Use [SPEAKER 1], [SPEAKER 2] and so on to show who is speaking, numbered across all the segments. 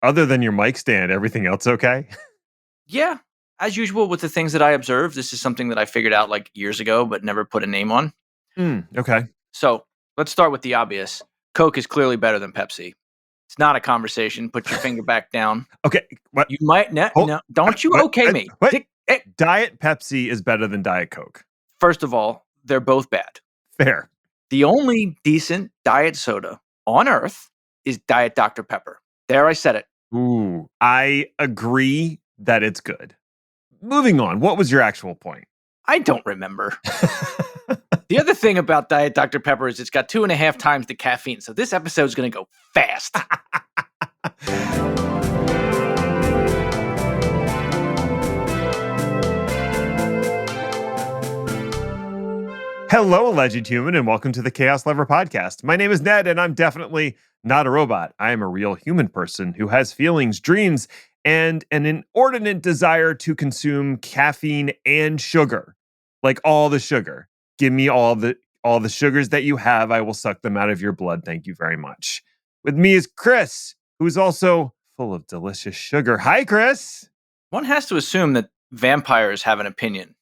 [SPEAKER 1] Other than your mic stand, everything else okay?
[SPEAKER 2] Yeah, as usual with the things that I observe, this is something that I figured out like years ago, but never put a name on.
[SPEAKER 1] Okay.
[SPEAKER 2] So let's start with the obvious. Coke is clearly better than Pepsi. It's not a conversation. Put your finger back down.
[SPEAKER 1] Okay. What?
[SPEAKER 2] You might no,
[SPEAKER 1] Hold,
[SPEAKER 2] no don't you
[SPEAKER 1] what?
[SPEAKER 2] okay me?
[SPEAKER 1] What? Diet Pepsi is better than Diet Coke.
[SPEAKER 2] First of all, they're both bad.
[SPEAKER 1] Fair.
[SPEAKER 2] The only decent diet soda on earth is Diet Dr. Pepper. There, I said it.
[SPEAKER 1] Ooh, I agree that it's good. Moving on. What was your actual point?
[SPEAKER 2] I don't remember. The other thing about Diet Dr. Pepper is it's got 2.5 times the caffeine. So this episode is going to go fast.
[SPEAKER 1] Hello, Alleged Human, and welcome to the Chaos Lover Podcast. My name is Ned, and I'm definitely not a robot. I am a real human person who has feelings, dreams, and an inordinate desire to consume caffeine and sugar. Like all the sugar. Give me all the sugars that you have. I will suck them out of your blood. Thank you very much. With me is Chris, who's also full of delicious sugar. Hi, Chris.
[SPEAKER 2] One has to assume that vampires have an opinion.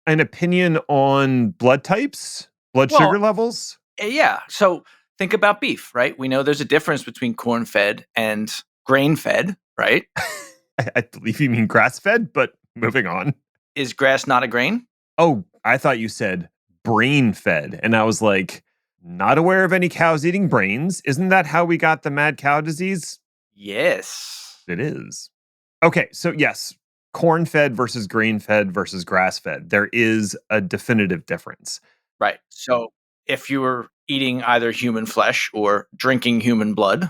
[SPEAKER 1] An opinion on blood types, sugar levels?
[SPEAKER 2] Yeah. So think about beef, right? We know there's a difference between corn-fed and grain-fed, right?
[SPEAKER 1] I believe you mean grass-fed, but moving on.
[SPEAKER 2] Is grass not a grain?
[SPEAKER 1] Oh, I thought you said brain-fed. And I was like, not aware of any cows eating brains. Isn't that how we got the mad cow disease?
[SPEAKER 2] Yes.
[SPEAKER 1] It is. Okay, so yes. Corn-fed versus grain-fed versus grass-fed. There is a definitive difference.
[SPEAKER 2] Right. So if you were eating either human flesh or drinking human blood,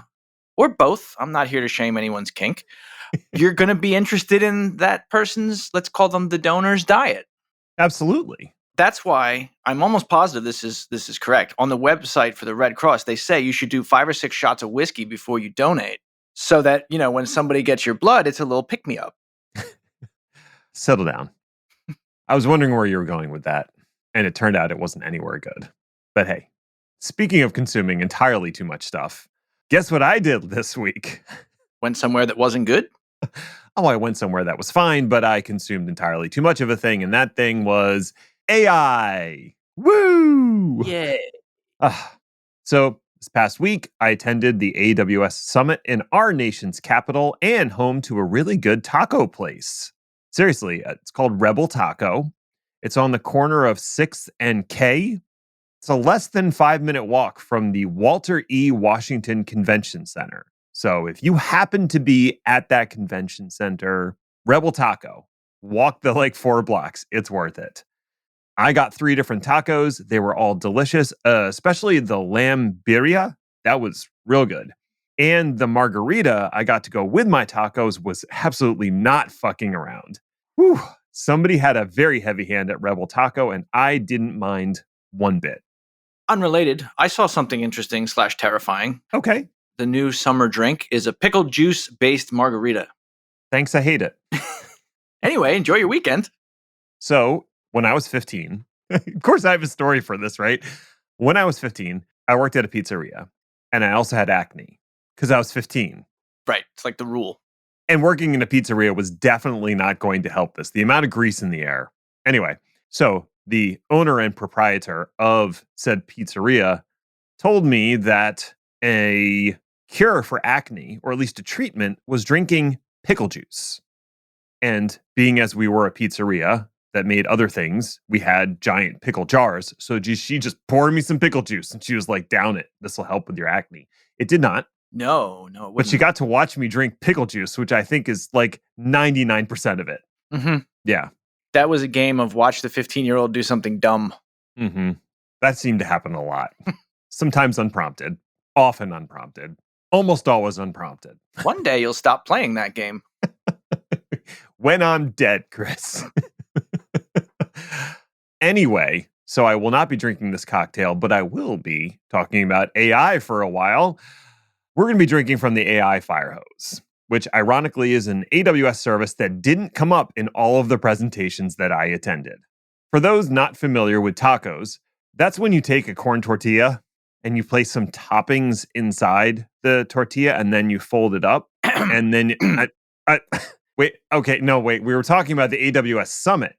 [SPEAKER 2] or both, I'm not here to shame anyone's kink, you're going to be interested in that person's, let's call them the donor's diet.
[SPEAKER 1] Absolutely.
[SPEAKER 2] That's why I'm almost positive this is correct. On the website for the Red Cross, they say you should do 5 or 6 shots of whiskey before you donate so that, when somebody gets your blood, it's a little pick-me-up.
[SPEAKER 1] Settle down. I was wondering where you were going with that, and it turned out it wasn't anywhere good. But hey, speaking of consuming entirely too much stuff, guess what I did this week?
[SPEAKER 2] Went somewhere that wasn't good?
[SPEAKER 1] Oh, I went somewhere that was fine, but I consumed entirely too much of a thing, and that thing was AI. Woo!
[SPEAKER 2] Yeah.
[SPEAKER 1] So this past week, I attended the AWS Summit in our nation's capital and home to a really good taco place. Seriously, it's called Rebel Taco. It's on the corner of 6th and K. It's a less than 5-minute walk from the Walter E. Washington Convention Center. So if you happen to be at that convention center, Rebel Taco, walk the 4 blocks. It's worth it. I got 3 different tacos. They were all delicious, especially the lamb birria. That was real good. And the margarita I got to go with my tacos was absolutely not fucking around. Whew. Somebody had a very heavy hand at Rebel Taco, and I didn't mind one bit.
[SPEAKER 2] Unrelated, I saw something interesting / terrifying.
[SPEAKER 1] Okay.
[SPEAKER 2] The new summer drink is a pickle juice-based margarita.
[SPEAKER 1] Thanks, I hate it.
[SPEAKER 2] Anyway, enjoy your weekend.
[SPEAKER 1] So, when I was 15, of course I have a story for this, right? When I was 15, I worked at a pizzeria, and I also had acne because I was 15.
[SPEAKER 2] Right. It's like the rule.
[SPEAKER 1] And working in a pizzeria was definitely not going to help this. The amount of grease in the air. Anyway, so the owner and proprietor of said pizzeria told me that a cure for acne, or at least a treatment, was drinking pickle juice. And being as we were a pizzeria that made other things, we had giant pickle jars. So she just poured me some pickle juice and she was like, down it. This will help with your acne. It did not.
[SPEAKER 2] No, it wouldn't.
[SPEAKER 1] But she got to watch me drink pickle juice, which I think is 99% of it.
[SPEAKER 2] Mm-hmm.
[SPEAKER 1] Yeah.
[SPEAKER 2] That was a game of watch the 15-year-old do something dumb.
[SPEAKER 1] Mm-hmm. That seemed to happen a lot. Sometimes unprompted, often unprompted, almost always unprompted.
[SPEAKER 2] One day you'll stop playing that game.
[SPEAKER 1] When I'm dead, Chris. Anyway, so I will not be drinking this cocktail, but I will be talking about AI for a while. We're going to be drinking from the AI Firehose, which ironically is an AWS service that didn't come up in all of the presentations that I attended. For those not familiar with tacos, that's when you take a corn tortilla and you place some toppings inside the tortilla and then you fold it up. And then I wait, okay, no, wait. We were talking about the AWS Summit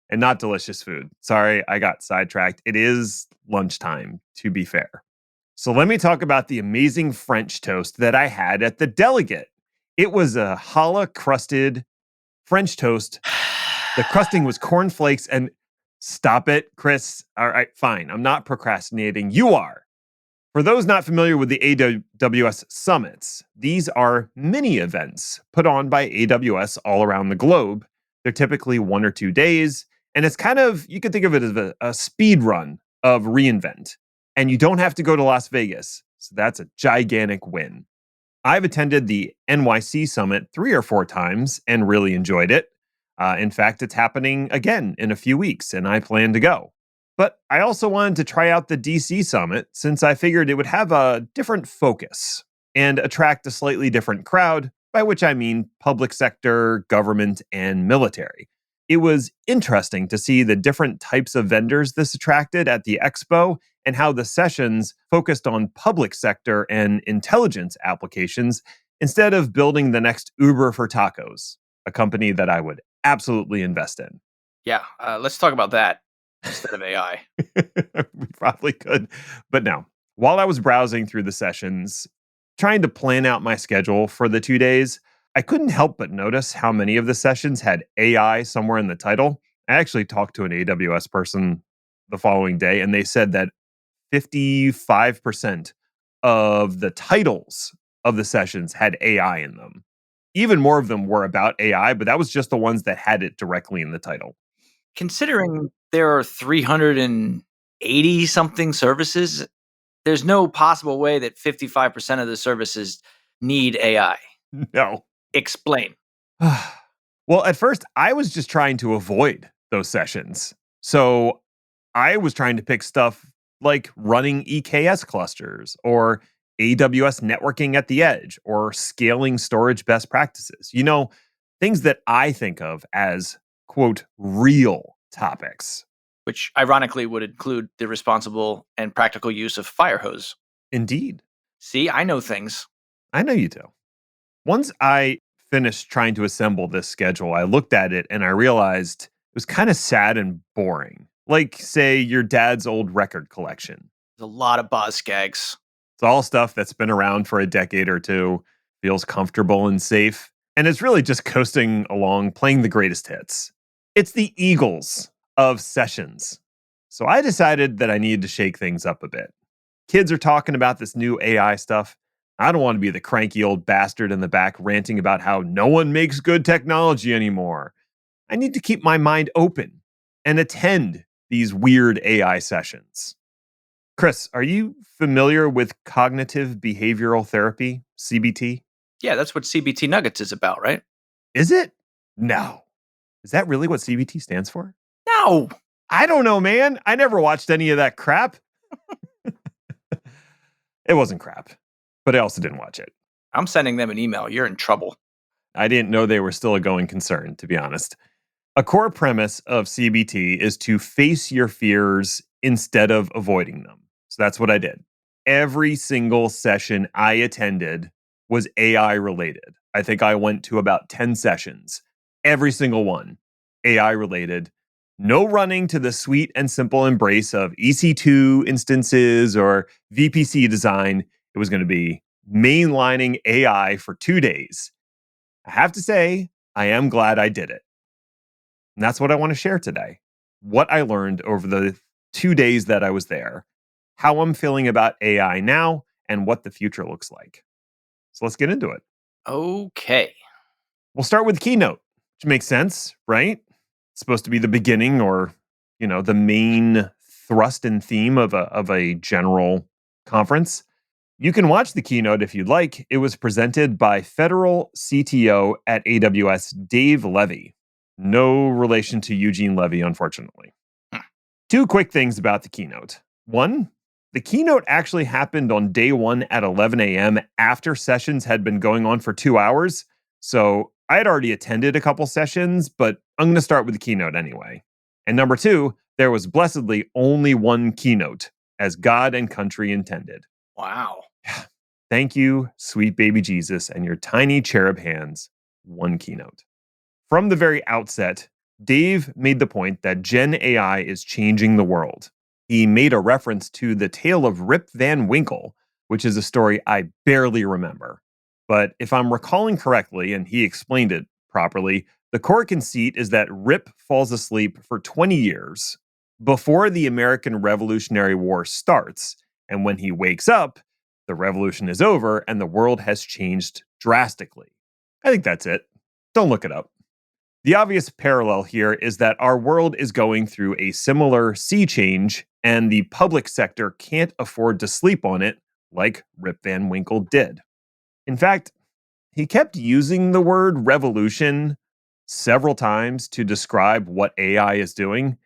[SPEAKER 1] and not delicious food. Sorry, I got sidetracked. It is lunchtime, to be fair. So let me talk about the amazing French toast that I had at the Delegate. It was a challah crusted French toast. The crusting was cornflakes and stop it, Chris. All right, fine. I'm not procrastinating. You are. For those not familiar with the AWS summits, these are mini events put on by AWS all around the globe. They're typically 1 or 2 days, and it's kind of, you could think of it as a speed run of reInvent. And you don't have to go to Las Vegas. So that's a gigantic win. I've attended the NYC Summit 3 or 4 times and really enjoyed it. In fact, it's happening again in a few weeks, and I plan to go. But I also wanted to try out the DC Summit since I figured it would have a different focus and attract a slightly different crowd, by which I mean public sector, government, and military. It was interesting to see the different types of vendors this attracted at the expo and how the sessions focused on public sector and intelligence applications instead of building the next Uber for tacos, a company that I would absolutely invest in.
[SPEAKER 2] Yeah, let's talk about that instead of AI.
[SPEAKER 1] We probably could. But no, while I was browsing through the sessions, trying to plan out my schedule for the 2 days, I couldn't help but notice how many of the sessions had AI somewhere in the title. I actually talked to an AWS person the following day, and they said that 55% of the titles of the sessions had AI in them. Even more of them were about AI, but that was just the ones that had it directly in the title.
[SPEAKER 2] Considering there are 380 something services, there's no possible way that 55% of the services need AI.
[SPEAKER 1] No.
[SPEAKER 2] Explain.
[SPEAKER 1] Well, at first, I was just trying to avoid those sessions. So I was trying to pick stuff like running EKS clusters or AWS networking at the edge or scaling storage best practices. Things that I think of as, quote, real topics.
[SPEAKER 2] Which ironically would include the responsible and practical use of Firehose.
[SPEAKER 1] Indeed.
[SPEAKER 2] See, I know things.
[SPEAKER 1] I know you do. Once I finished trying to assemble this schedule, I looked at it and I realized it was kind of sad and boring. Like, say, your dad's old record collection.
[SPEAKER 2] There's a lot of boz skags.
[SPEAKER 1] It's all stuff that's been around for a decade or two, feels comfortable and safe, and it's really just coasting along playing the greatest hits. It's the Eagles of sessions. So I decided that I needed to shake things up a bit. Kids are talking about this new AI stuff. I don't want to be the cranky old bastard in the back ranting about how no one makes good technology anymore. I need to keep my mind open and attend these weird AI sessions. Chris, are you familiar with cognitive behavioral therapy, CBT?
[SPEAKER 2] Yeah, that's what CBT Nuggets is about, right?
[SPEAKER 1] Is it? No. Is that really what CBT stands for?
[SPEAKER 2] No.
[SPEAKER 1] I don't know, man. I never watched any of that crap. It wasn't crap, but I also didn't watch it.
[SPEAKER 2] I'm sending them an email. You're in trouble.
[SPEAKER 1] I didn't know they were still a going concern, to be honest. A core premise of CBT is to face your fears instead of avoiding them. So that's what I did. Every single session I attended was AI related. I think I went to about 10 sessions. Every single one, AI related. No running to the sweet and simple embrace of EC2 instances or VPC design. It was going to be mainlining AI for 2 days. I have to say, I am glad I did it. And that's what I want to share today. What I learned over the 2 days that I was there, how I'm feeling about AI now, and what the future looks like. So let's get into it.
[SPEAKER 2] Okay.
[SPEAKER 1] We'll start with the keynote, which makes sense, right? It's supposed to be the beginning or, the main thrust and theme of a general conference. You can watch the keynote if you'd like. It was presented by Federal CTO at AWS, Dave Levy. No relation to Eugene Levy, unfortunately.
[SPEAKER 2] Hmm.
[SPEAKER 1] 2 quick things about the keynote. One, the keynote actually happened on day 1 at 11 a.m. after sessions had been going on for 2 hours. So I had already attended a couple sessions, but I'm going to start with the keynote anyway. And number 2, there was blessedly only one keynote, as God and country intended.
[SPEAKER 2] Wow.
[SPEAKER 1] Thank you, sweet baby Jesus, and your tiny cherub hands. One keynote. From the very outset, Dave made the point that Gen AI is changing the world. He made a reference to the tale of Rip Van Winkle, which is a story I barely remember. But if I'm recalling correctly, and he explained it properly, the core conceit is that Rip falls asleep for 20 years before the American Revolutionary War starts. And when he wakes up, the revolution is over and the world has changed drastically. I think that's it. Don't look it up. The obvious parallel here is that our world is going through a similar sea change, and the public sector can't afford to sleep on it like Rip Van Winkle did. In fact, he kept using the word revolution several times to describe what AI is doing.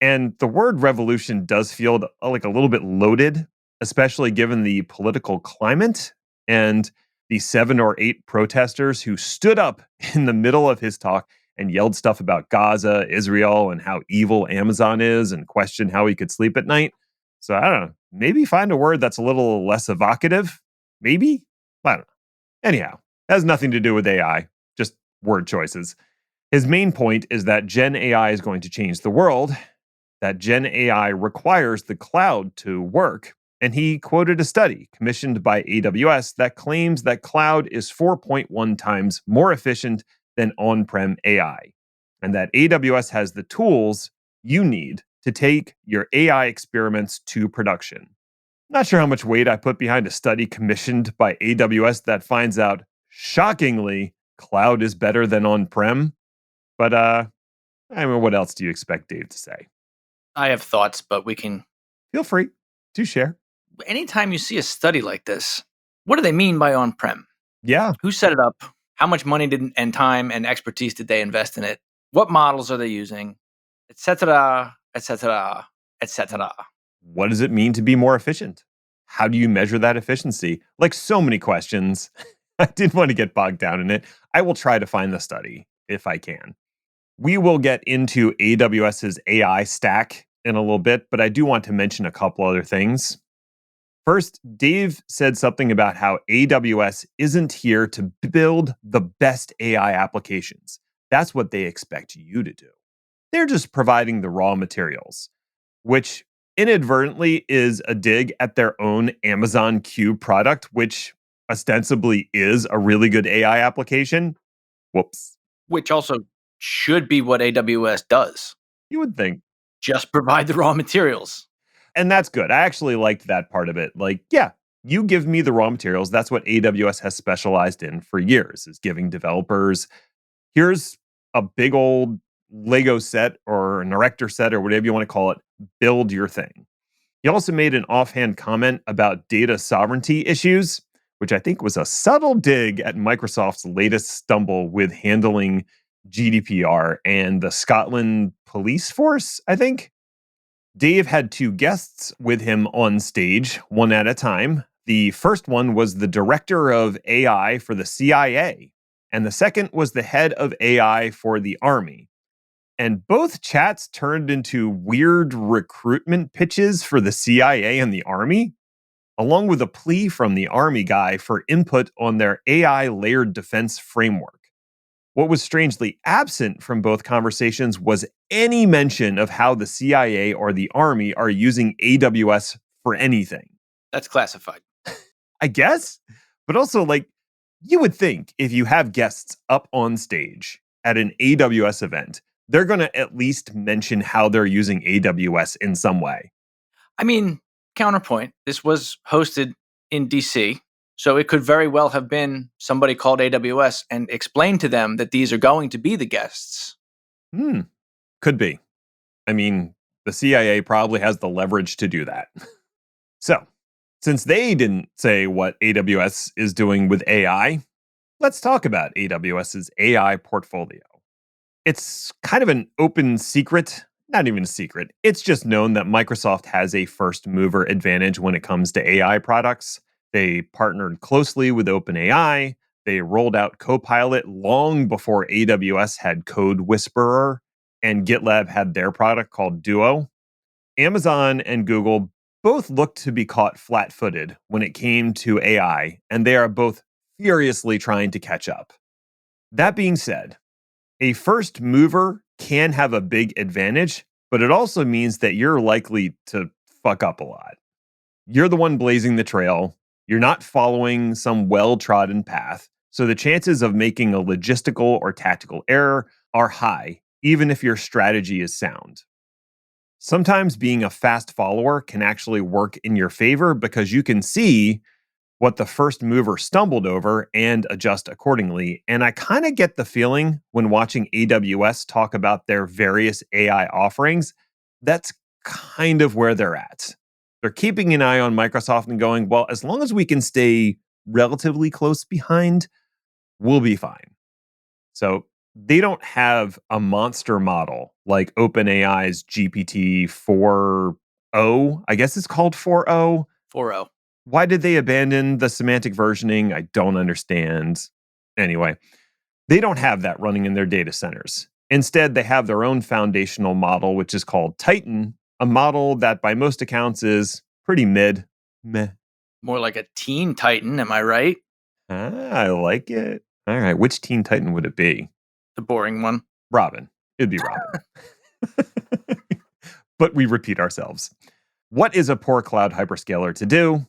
[SPEAKER 1] And the word revolution does feel like a little bit loaded, especially given the political climate and the 7 or 8 protesters who stood up in the middle of his talk and yelled stuff about Gaza, Israel, and how evil Amazon is and questioned how he could sleep at night. So I don't know. Maybe find a word that's a little less evocative. Maybe? I don't know. Anyhow, has nothing to do with AI, just word choices. His main point is that Gen AI is going to change the world, that Gen AI requires the cloud to work. And he quoted a study commissioned by AWS that claims that cloud is 4.1 times more efficient than on prem AI, and that AWS has the tools you need to take your AI experiments to production. Not sure how much weight I put behind a study commissioned by AWS that finds out, shockingly, cloud is better than on prem. But I mean, what else do you expect Dave to say?
[SPEAKER 2] I have thoughts, but we can.
[SPEAKER 1] Feel free to share.
[SPEAKER 2] Anytime you see a study like this, what do they mean by on prem?
[SPEAKER 1] Yeah.
[SPEAKER 2] Who set it up? How much money and time and expertise did they invest in it? What models are they using? Etc. Etc. Etc.
[SPEAKER 1] What does it mean to be more efficient? How do you measure that efficiency? Like so many questions. I didn't want to get bogged down in it. I will try to find the study if I can. We will get into AWS's AI stack in a little bit, but I do want to mention a couple other things. First, Dave said something about how AWS isn't here to build the best AI applications. That's what they expect you to do. They're just providing the raw materials, which inadvertently is a dig at their own Amazon Q product, which ostensibly is a really good AI application. Whoops.
[SPEAKER 2] Which also should be what AWS does.
[SPEAKER 1] You would think.
[SPEAKER 2] Just provide the raw materials.
[SPEAKER 1] And that's good. I actually liked that part of it. Like, yeah, you give me the raw materials. That's what AWS has specialized in for years, is giving developers, here's a big old Lego set or an erector set or whatever you want to call it, build your thing. He also made an offhand comment about data sovereignty issues, which I think was a subtle dig at Microsoft's latest stumble with handling GDPR and the Scotland police force, I think. Dave had 2 guests with him on stage, one at a time. The first one was the director of AI for the CIA, and the second was the head of AI for the Army. And both chats turned into weird recruitment pitches for the CIA and the Army, along with a plea from the Army guy for input on their AI layered defense framework. What was strangely absent from both conversations was any mention of how the CIA or the Army are using AWS for anything.
[SPEAKER 2] That's classified.
[SPEAKER 1] I guess, but also, like, you would think if you have guests up on stage at an AWS event, they're going to at least mention how they're using AWS in some way.
[SPEAKER 2] I mean, counterpoint, this was hosted in DC, so it could very well have been somebody called AWS and explained to them that these are going to be the guests.
[SPEAKER 1] Could be. I mean, the CIA probably has the leverage to do that. So, since they didn't say what AWS is doing with AI, let's talk about AWS's AI portfolio. It's kind of an open secret, not even a secret. It's just known that Microsoft has a first mover advantage when it comes to AI products. They partnered closely with OpenAI. They rolled out Copilot long before AWS had Code Whisperer, and GitLab had their product called Duo. Amazon and Google Both look to be caught flat footed when it came to AI, and they are both furiously trying to catch up. That being said, a first mover can have a big advantage, but it also means that you're likely to fuck up a lot. You're the one blazing the trail. You're not following some well trodden path. So the chances of making a logistical or tactical error are high, even if your strategy is sound. Sometimes being a fast follower can actually work in your favor because you can see what the first mover stumbled over and adjust accordingly. And I kind of get the feeling when watching AWS talk about their various AI offerings, that's kind of where they're at. They're keeping an eye on Microsoft and going, well, as long as we can stay relatively close behind, we'll be fine. So they don't have a monster model like OpenAI's GPT 4.0. I guess it's called 4.0.
[SPEAKER 2] 4.0.
[SPEAKER 1] Why did they abandon the semantic versioning? I don't understand. Anyway, they don't have that running in their data centers. Instead, they have their own foundational model, which is called Titan, a model that by most accounts is pretty meh.
[SPEAKER 2] More like a teen titan, am I right?
[SPEAKER 1] I like it. All right, which Teen Titan would it be?
[SPEAKER 2] The boring one.
[SPEAKER 1] Robin. It'd be Robin. But we repeat ourselves. What is a poor cloud hyperscaler to do?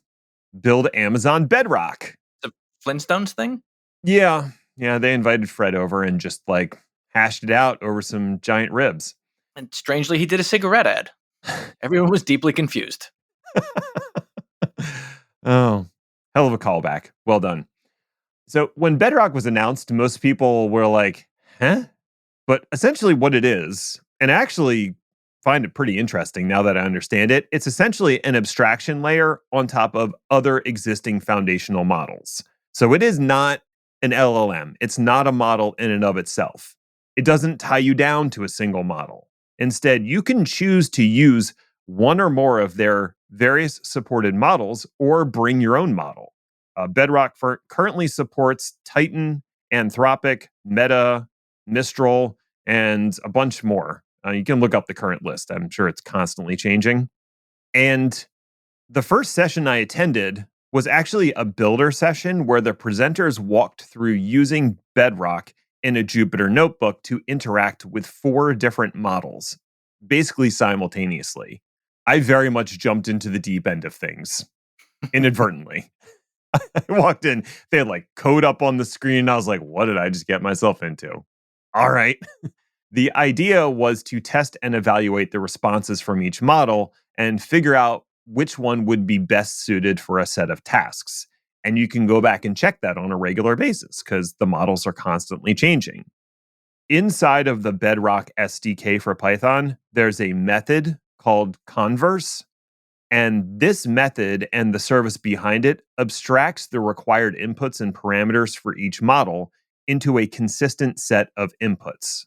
[SPEAKER 1] Build Amazon Bedrock.
[SPEAKER 2] The Flintstones thing?
[SPEAKER 1] Yeah. Yeah. They invited Fred over and just like hashed it out over some giant ribs.
[SPEAKER 2] And strangely, he did a cigarette ad. Everyone was deeply confused.
[SPEAKER 1] Oh, hell of a callback. Well done. So when Bedrock was announced, most people were like, huh? But essentially, what it is, and I actually find it pretty interesting now that I understand it, it's essentially an abstraction layer on top of other existing foundational models. So it is not an LLM, it's not a model in and of itself. It doesn't tie you down to a single model. Instead, you can choose to use one or more of their various supported models or bring your own model. Bedrock currently supports Titan, Anthropic, Meta, Mistral, and a bunch more. You can look up the current list. I'm sure it's constantly changing. And the first session I attended was actually a builder session where the presenters walked through using Bedrock in a Jupyter notebook to interact with 4 different models, basically simultaneously. I very much jumped into the deep end of things inadvertently. I walked in, they had like code up on the screen. I was like, what did I just get myself into? All right. The idea was to test and evaluate the responses from each model and figure out which one would be best suited for a set of tasks. And you can go back and check that on a regular basis because the models are constantly changing. Inside of the Bedrock SDK for Python, there's a method called converse. And this method and the service behind it abstracts the required inputs and parameters for each model into a consistent set of inputs.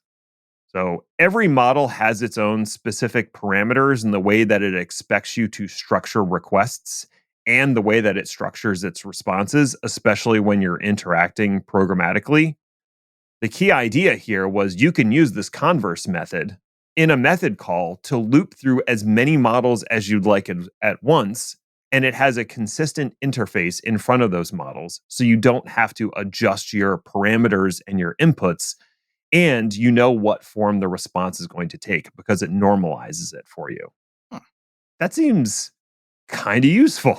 [SPEAKER 1] So every model has its own specific parameters and the way that it expects you to structure requests and the way that it structures its responses, especially when you're interacting programmatically. The key idea here was you can use this converse method in a method call to loop through as many models as you'd like at once. And it has a consistent interface in front of those models. So you don't have to adjust your parameters and your inputs. And you know what form the response is going to take because it normalizes it for you.
[SPEAKER 2] Huh.
[SPEAKER 1] That seems kind of useful.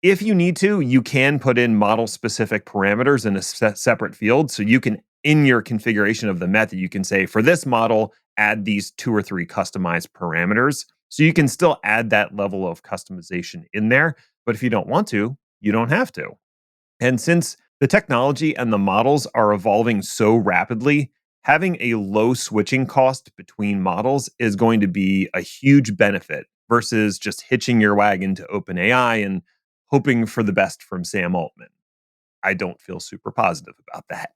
[SPEAKER 1] If you need to, you can put in model specific parameters in a separate field. So you can, in your configuration of the method, you can say for this model, add these 2 or 3 customized parameters. So you can still add that level of customization in there. But if you don't want to, you don't have to. And since the technology and the models are evolving so rapidly, having a low switching cost between models is going to be a huge benefit versus just hitching your wagon to OpenAI and hoping for the best from Sam Altman. I don't feel super positive about that.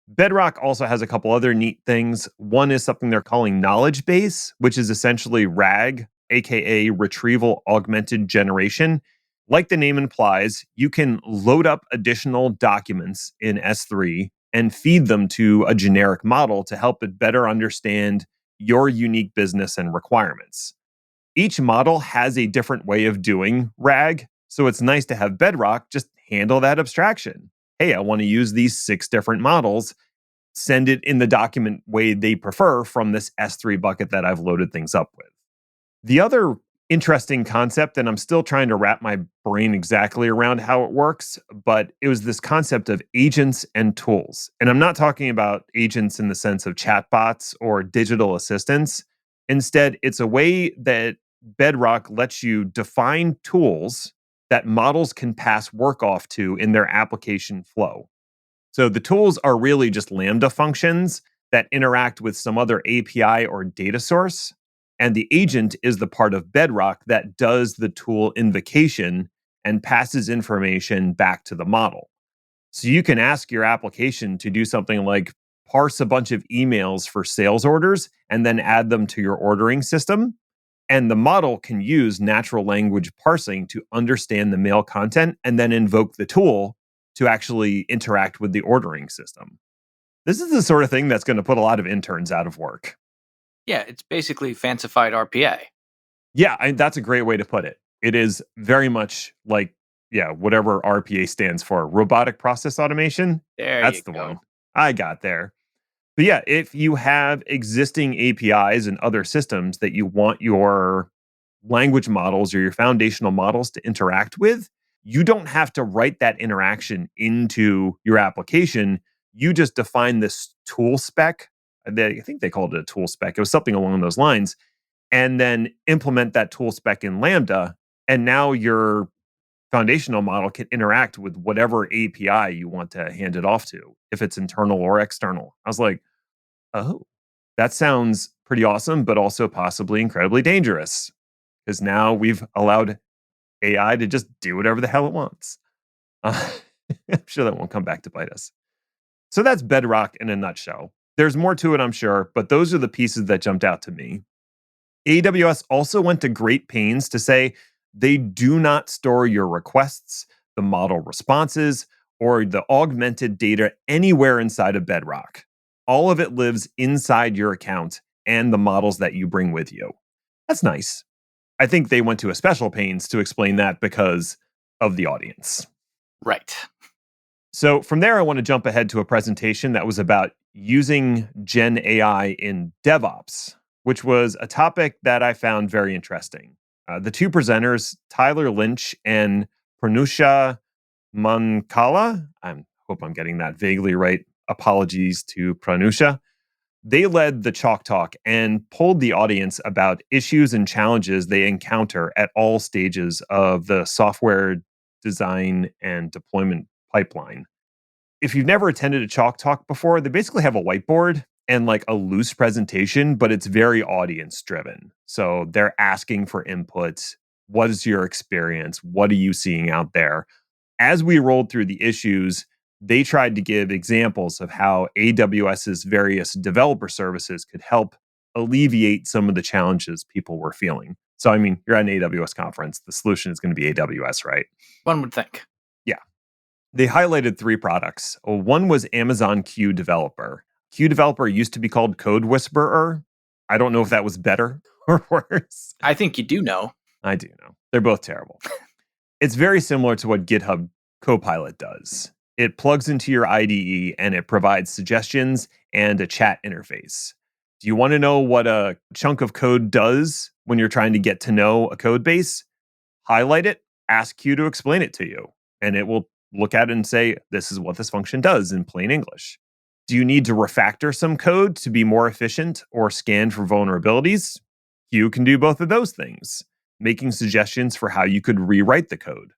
[SPEAKER 1] Bedrock also has a couple other neat things. One is something they're calling knowledge base, which is essentially RAG, aka retrieval augmented generation. Like the name implies, you can load up additional documents in S3 and feed them to a generic model to help it better understand your unique business and requirements. Each model has a different way of doing RAG, so it's nice to have Bedrock just handle that abstraction. Hey, I want to use these 6 different models, send it in the document way they prefer from this S3 bucket that I've loaded things up with. The other interesting concept, and I'm still trying to wrap my brain exactly around how it works, but it was this concept of agents and tools. And I'm not talking about agents in the sense of chatbots or digital assistants. Instead, it's a way that Bedrock lets you define tools that models can pass work off to in their application flow. So the tools are really just Lambda functions that interact with some other API or data source. And the agent is the part of Bedrock that does the tool invocation and passes information back to the model. So you can ask your application to do something like parse a bunch of emails for sales orders and then add them to your ordering system. And the model can use natural language parsing to understand the mail content and then invoke the tool to actually interact with the ordering system. This is the sort of thing that's going to put a lot of interns out of work.
[SPEAKER 2] Yeah, it's basically fancified RPA.
[SPEAKER 1] Yeah, that's a great way to put it. It is very much like, yeah, whatever RPA stands for, robotic process automation.
[SPEAKER 2] There
[SPEAKER 1] That's
[SPEAKER 2] you
[SPEAKER 1] the one.
[SPEAKER 2] go.
[SPEAKER 1] I got there. But yeah, if you have existing APIs and other systems that you want your language models or your foundational models to interact with, you don't have to write that interaction into your application. You just define this tool spec. I think they called it a tool spec. It was something along those lines. And then implement that tool spec in Lambda. And now your foundational model can interact with whatever API you want to hand it off to, if it's internal or external. I was like, oh, that sounds pretty awesome, but also possibly incredibly dangerous because now we've allowed AI to just do whatever the hell it wants. Uh, I'm sure that won't come back to bite us. So that's Bedrock in a nutshell. There's more to it, I'm sure, but those are the pieces that jumped out to me. AWS also went to great pains to say they do not store your requests, the model responses, or the augmented data anywhere inside of Bedrock. All of it lives inside your account and the models that you bring with you. That's nice. I think they went to a special pains to explain that because of the audience.
[SPEAKER 2] Right.
[SPEAKER 1] So from there, I want to jump ahead to a presentation that was about using Gen AI in DevOps, which was a topic that I found very interesting. The 2 presenters, Tyler Lynch and Pranusha Mankala, I hope I'm getting that vaguely right. Apologies to Pranusha. They led the Chalk Talk and polled the audience about issues and challenges they encounter at all stages of the software design and deployment pipeline. If you've never attended a Chalk Talk before, they basically have a whiteboard and like a loose presentation, but it's very audience driven. So they're asking for input. What is your experience? What are you seeing out there? As we rolled through the issues, they tried to give examples of how AWS's various developer services could help alleviate some of the challenges people were feeling. So, I mean, you're at an AWS conference. The solution is going to be AWS, right?
[SPEAKER 2] One would think.
[SPEAKER 1] Yeah. They highlighted 3 products. One was Amazon Q Developer. Q Developer used to be called Code Whisperer. I don't know if that was better or worse.
[SPEAKER 2] I think you do know.
[SPEAKER 1] I do know. They're both terrible. It's very similar to what GitHub Copilot does. It plugs into your IDE and it provides suggestions and a chat interface. Do you want to know what a chunk of code does when you're trying to get to know a code base? Highlight it, ask Q to explain it to you, and it will look at it and say, this is what this function does in plain English. Do you need to refactor some code to be more efficient or scan for vulnerabilities? Q can do both of those things, making suggestions for how you could rewrite the code.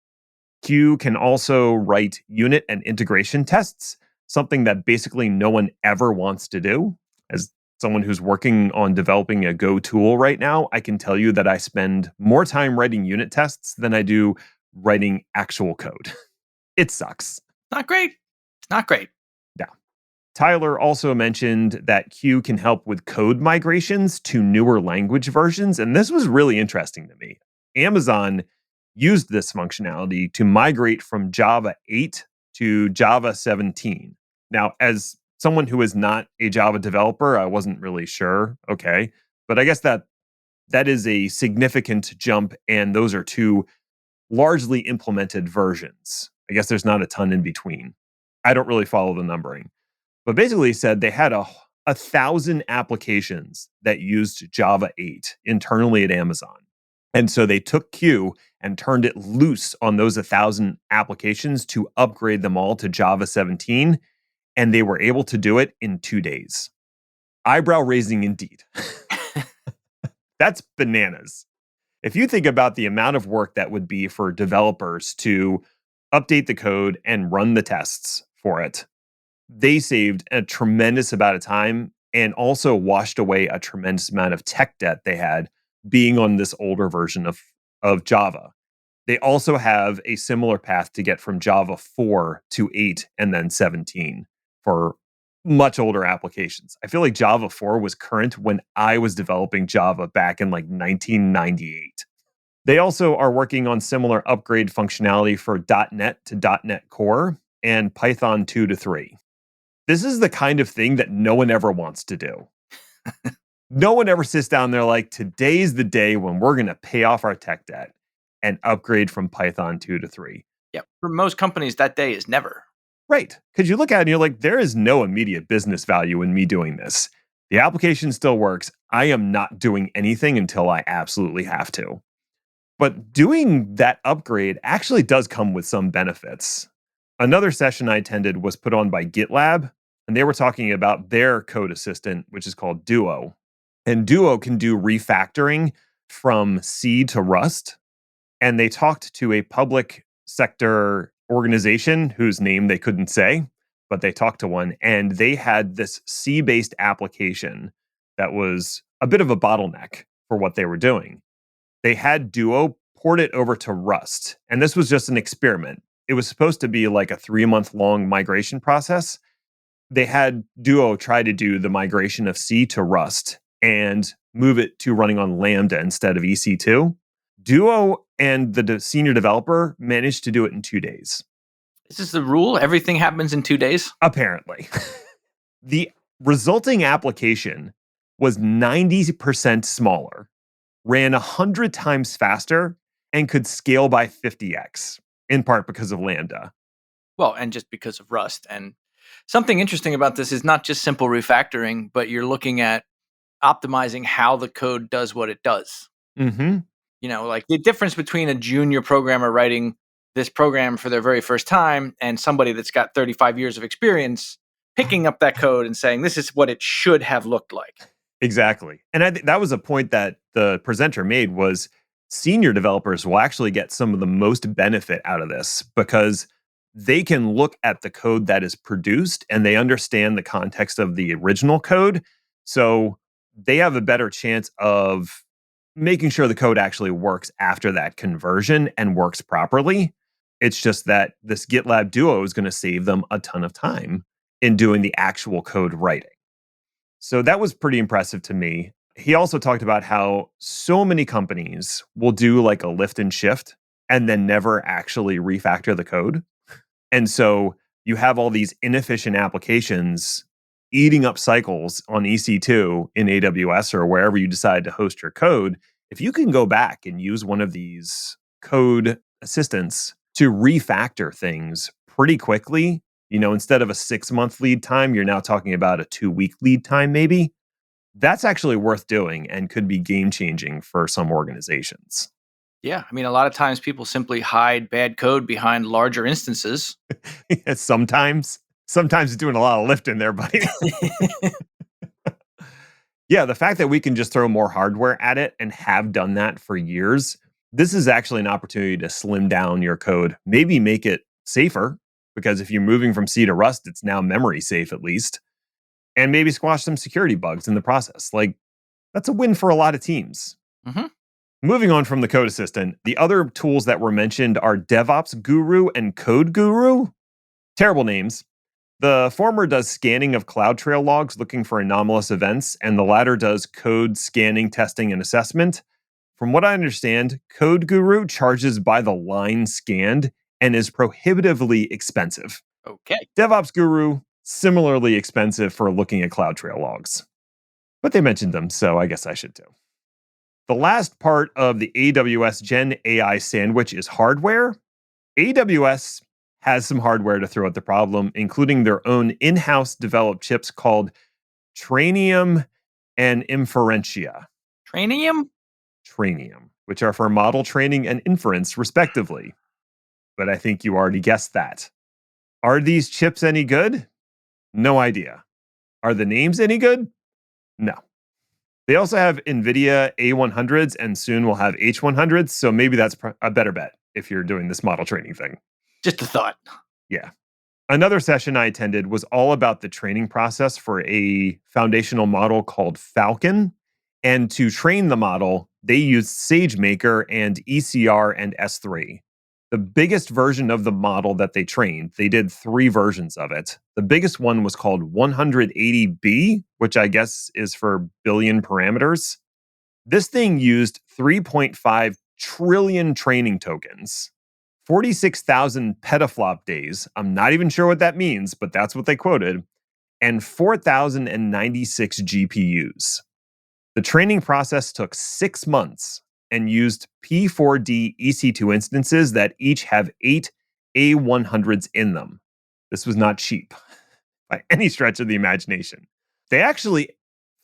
[SPEAKER 1] Q can also write unit and integration tests, something that basically no one ever wants to do. As someone who's working on developing a Go tool right now, I can tell you that I spend more time writing unit tests than I do writing actual code. It sucks.
[SPEAKER 2] Not great. It's not great.
[SPEAKER 1] Yeah. Tyler also mentioned that Q can help with code migrations to newer language versions. And this was really interesting to me. Amazon used this functionality to migrate from Java 8 to Java 17. Now, as someone who is not a Java developer, I wasn't really sure. Okay. But I guess that That is a significant jump, and those are two largely implemented versions. I guess there's not a ton in between. I don't really follow the numbering, but basically said they had a thousand applications that used Java 8 internally at Amazon. And so they took Q and turned it loose on those 1,000 applications to upgrade them all to Java 17. And they were able to do it in 2 days. Eyebrow raising indeed. That's bananas. If you think about the amount of work that would be for developers to update the code and run the tests for it, they saved a tremendous amount of time and also washed away a tremendous amount of tech debt they had being on this older version of Java. They also have a similar path to get from Java 4 to 8 and then 17 for much older applications. I feel like Java 4 was current when I was developing Java back in like 1998. They also are working on similar upgrade functionality for .NET to .NET Core and Python 2 to 3. This is the kind of thing that no one ever wants to do. No one ever sits down there like, today's the day when we're going to pay off our tech debt and upgrade from Python 2 to 3.
[SPEAKER 2] Yeah. For most companies, that day is never.
[SPEAKER 1] Right. Because you look at it and you're like, there is no immediate business value in me doing this. The application still works. I am not doing anything until I absolutely have to. But doing that upgrade actually does come with some benefits. Another session I attended was put on by GitLab, and they were talking about their code assistant, which is called Duo. And Duo can do refactoring from C to Rust. And they talked to a public sector organization whose name they couldn't say, but they talked to one, and they had this C-based application that was a bit of a bottleneck for what they were doing. They had Duo port it over to Rust, and this was just an experiment. It was supposed to be like a 3-month long migration process. They had Duo try to do the migration of C to Rust and move it to running on Lambda instead of EC2. Duo and the senior developer managed to do it in 2 days.
[SPEAKER 2] Is this the rule? Everything happens in 2 days?
[SPEAKER 1] Apparently. The resulting application was 90% smaller, ran 100 times faster, and could scale by 50x, in part because of Lambda.
[SPEAKER 2] Well, and just because of Rust. And something interesting about this is not just simple refactoring, but you're looking at optimizing how the code does what it does.
[SPEAKER 1] Mm-hmm.
[SPEAKER 2] You know, like the difference between a junior programmer writing this program for their very first time and somebody that's got 35 years of experience picking up that code and saying, this is what it should have looked like.
[SPEAKER 1] Exactly. And I think that was a point that the presenter made was senior developers will actually get some of the most benefit out of this because they can look at the code that is produced and they understand the context of the original code. So they have a better chance of making sure the code actually works after that conversion and works properly. It's just that this GitLab Duo is going to save them a ton of time in doing the actual code writing. So that was pretty impressive to me. He also talked about how so many companies will do like a lift and shift and then never actually refactor the code. And so you have all these inefficient applications eating up cycles on EC2 in AWS or wherever you decide to host your code. If you can go back and use one of these code assistants to refactor things pretty quickly, instead of a 6-month lead time, you're now talking about a 2-week lead time, maybe. That's actually worth doing and could be game changing for some organizations.
[SPEAKER 2] Yeah. I mean, a lot of times people simply hide bad code behind larger instances.
[SPEAKER 1] Sometimes it's doing a lot of lifting there, buddy. Yeah, the fact that we can just throw more hardware at it and have done that for years, this is actually an opportunity to slim down your code, maybe make it safer, because if you're moving from C to Rust, it's now memory safe at least, and maybe squash some security bugs in the process. Like, that's a win for a lot of teams.
[SPEAKER 2] Mm-hmm.
[SPEAKER 1] Moving on from the code assistant, the other tools that were mentioned are DevOps Guru and Code Guru. Terrible names. The former does scanning of CloudTrail logs looking for anomalous events, and the latter does code scanning, testing, and assessment. From what I understand, Code Guru charges by the line scanned and is prohibitively expensive.
[SPEAKER 2] Okay.
[SPEAKER 1] DevOps Guru, similarly expensive for looking at CloudTrail logs. But they mentioned them, so I guess I should too. The last part of the AWS Gen AI sandwich is hardware. AWS has some hardware to throw at the problem, including their own in house developed chips called Trainium and Inferentia.
[SPEAKER 2] Tranium?
[SPEAKER 1] Trainium, which are for model training and inference, respectively. But I think you already guessed that. Are these chips any good? No idea. Are the names any good? No. They also have NVIDIA A100s and soon we'll have H100s. So maybe that's a better bet if you're doing this model training thing.
[SPEAKER 2] Just a thought.
[SPEAKER 1] Yeah. Another session I attended was all about the training process for a foundational model called Falcon. And to train the model, they used SageMaker and ECR and S3. The biggest version of the model that they trained, they did 3 versions of it. The biggest one was called 180B, which I guess is for billion parameters. This thing used 3.5 trillion training tokens, 46,000 petaflop days. I'm not even sure what that means, but that's what they quoted, and 4,096 GPUs. The training process took 6 months and used P4D EC2 instances that each have 8 A100s in them. This was not cheap by any stretch of the imagination. They actually,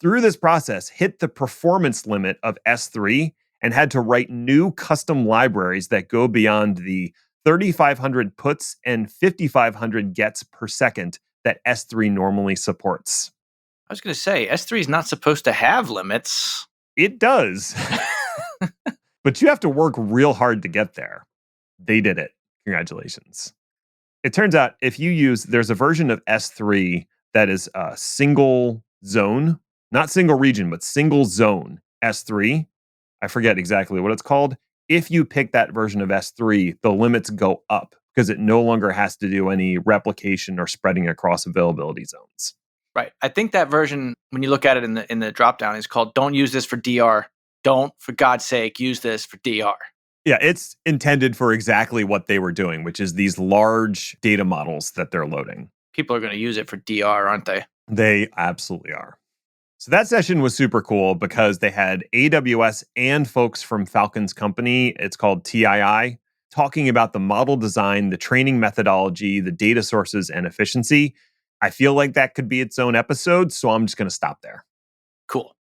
[SPEAKER 1] through this process, hit the performance limit of S3 and had to write new custom libraries that go beyond the 3,500 puts and 5,500 gets per second that S3 normally supports.
[SPEAKER 2] I was going to say, S3 is not supposed to have limits.
[SPEAKER 1] It does. But you have to work real hard to get there. They did it. Congratulations. It turns out there's a version of S3 that is a single zone, not single region, but single zone S3. I forget exactly what it's called. If you pick that version of S3, the limits go up because it no longer has to do any replication or spreading across availability zones.
[SPEAKER 2] Right. I think that version, when you look at it in the dropdown, is called "Don't use this for DR." Don't, for God's sake, use this for DR.
[SPEAKER 1] Yeah, it's intended for exactly what they were doing, which is these large data models that they're loading.
[SPEAKER 2] People are going to use it for DR, aren't they?
[SPEAKER 1] They absolutely are. So that session was super cool because they had AWS and folks from Falcon's company, it's called TII, talking about the model design, the training methodology, the data sources, and efficiency. I feel like that could be its own episode, so I'm just going to stop there.
[SPEAKER 2] Cool.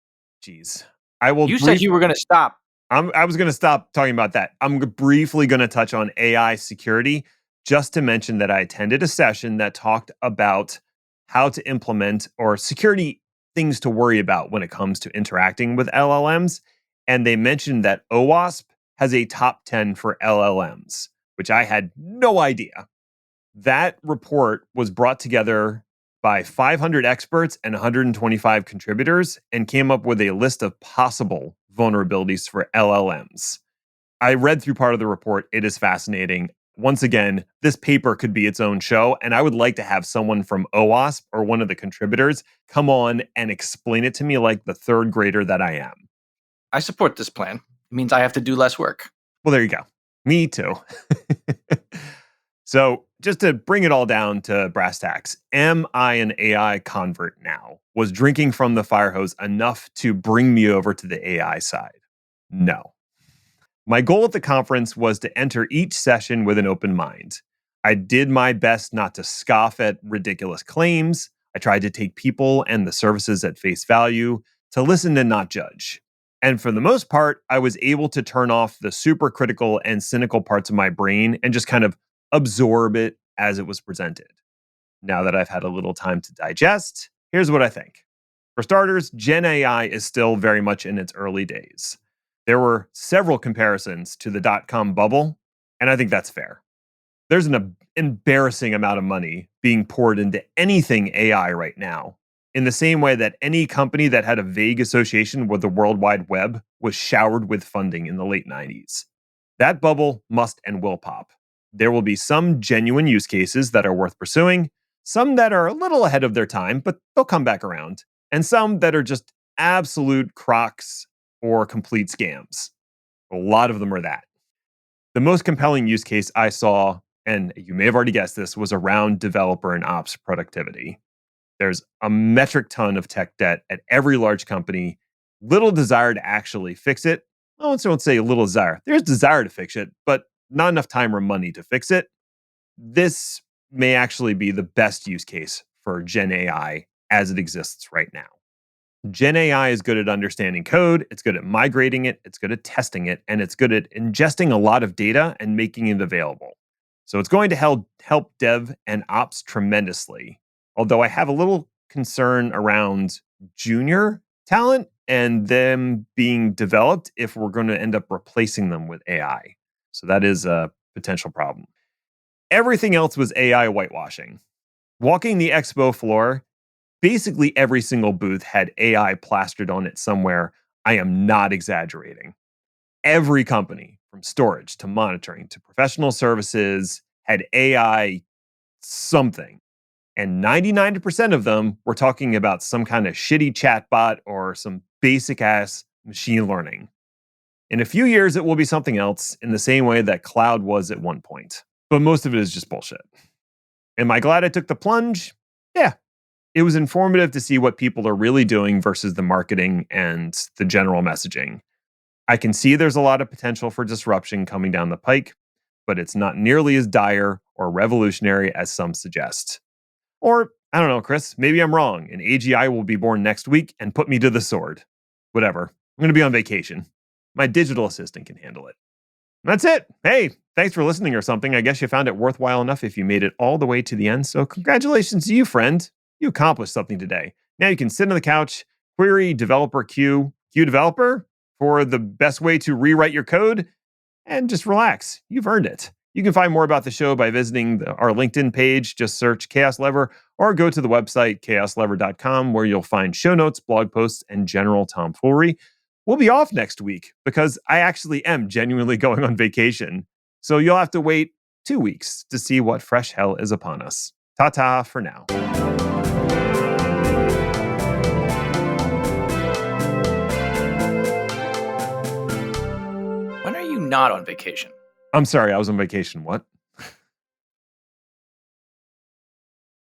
[SPEAKER 1] Jeez. You
[SPEAKER 2] said you were going to stop.
[SPEAKER 1] I was going to stop talking about that. I'm briefly going to touch on AI security, just to mention that I attended a session that talked about how to implement or security things to worry about when it comes to interacting with LLMs. And they mentioned that OWASP has a top 10 for LLMs, which I had no idea. That report was brought together by 500 experts and 125 contributors and came up with a list of possible vulnerabilities for LLMs. I read through part of the report. It is fascinating. Once again, this paper could be its own show, and I would like to have someone from OWASP or one of the contributors come on and explain it to me like the third grader that I am.
[SPEAKER 2] I support this plan. It means I have to do less work.
[SPEAKER 1] Well, there you go. Me too. So just to bring it all down to brass tacks, am I an AI convert now? Was drinking from the fire hose enough to bring me over to the AI side? No. My goal at the conference was to enter each session with an open mind. I did my best not to scoff at ridiculous claims. I tried to take people and the services at face value, to listen and not judge. And for the most part, I was able to turn off the super critical and cynical parts of my brain and just kind of absorb it as it was presented. Now that I've had a little time to digest, here's what I think. For starters, Gen AI is still very much in its early days. There were several comparisons to the dot-com bubble, and I think that's fair. There's an embarrassing amount of money being poured into anything AI right now, in the same way that any company that had a vague association with the World Wide Web was showered with funding in the late 90s. That bubble must and will pop. There will be some genuine use cases that are worth pursuing, some that are a little ahead of their time, but they'll come back around, and some that are just absolute crocs or complete scams. A lot of them are that. The most compelling use case I saw, and you may have already guessed this, was around developer and ops productivity. There's a metric ton of tech debt at every large company, little desire to actually fix it, I won't say a little desire. There's desire to fix it, but not enough time or money to fix it. This may actually be the best use case for Gen AI as it exists right now. Gen AI is good at understanding code, it's good at migrating it, it's good at testing it, and it's good at ingesting a lot of data and making it available. So it's going to help dev and ops tremendously. Although I have a little concern around junior talent and them being developed if we're going to end up replacing them with AI. So that is a potential problem. Everything else was AI whitewashing. Walking the expo floor, basically every single booth had AI plastered on it somewhere. I am not exaggerating. Every company, from storage to monitoring to professional services, had AI something. And 99% of them were talking about some kind of shitty chatbot or some basic ass machine learning. In a few years, it will be something else in the same way that cloud was at one point. But most of it is just bullshit. Am I glad I took the plunge? Yeah, it was informative to see what people are really doing versus the marketing and the general messaging. I can see there's a lot of potential for disruption coming down the pike, but it's not nearly as dire or revolutionary as some suggest. Or, I don't know, Chris, maybe I'm wrong and AGI will be born next week and put me to the sword. Whatever. I'm going to be on vacation. My digital assistant can handle it. That's it. Hey, thanks for listening or something. I guess you found it worthwhile enough if you made it all the way to the end. So, congratulations to you, friend. You accomplished something today. Now you can sit on the couch, query developer Q developer for the best way to rewrite your code, and just relax. You've earned it. You can find more about the show by visiting our LinkedIn page. Just search Chaos Lever or go to the website chaoslever.com where you'll find show notes, blog posts, and general tomfoolery. We'll be off next week because I actually am genuinely going on vacation. So you'll have to wait 2 weeks to see what fresh hell is upon us. Ta-ta for now.
[SPEAKER 2] When are you not on vacation?
[SPEAKER 1] I'm sorry, I was on vacation. What?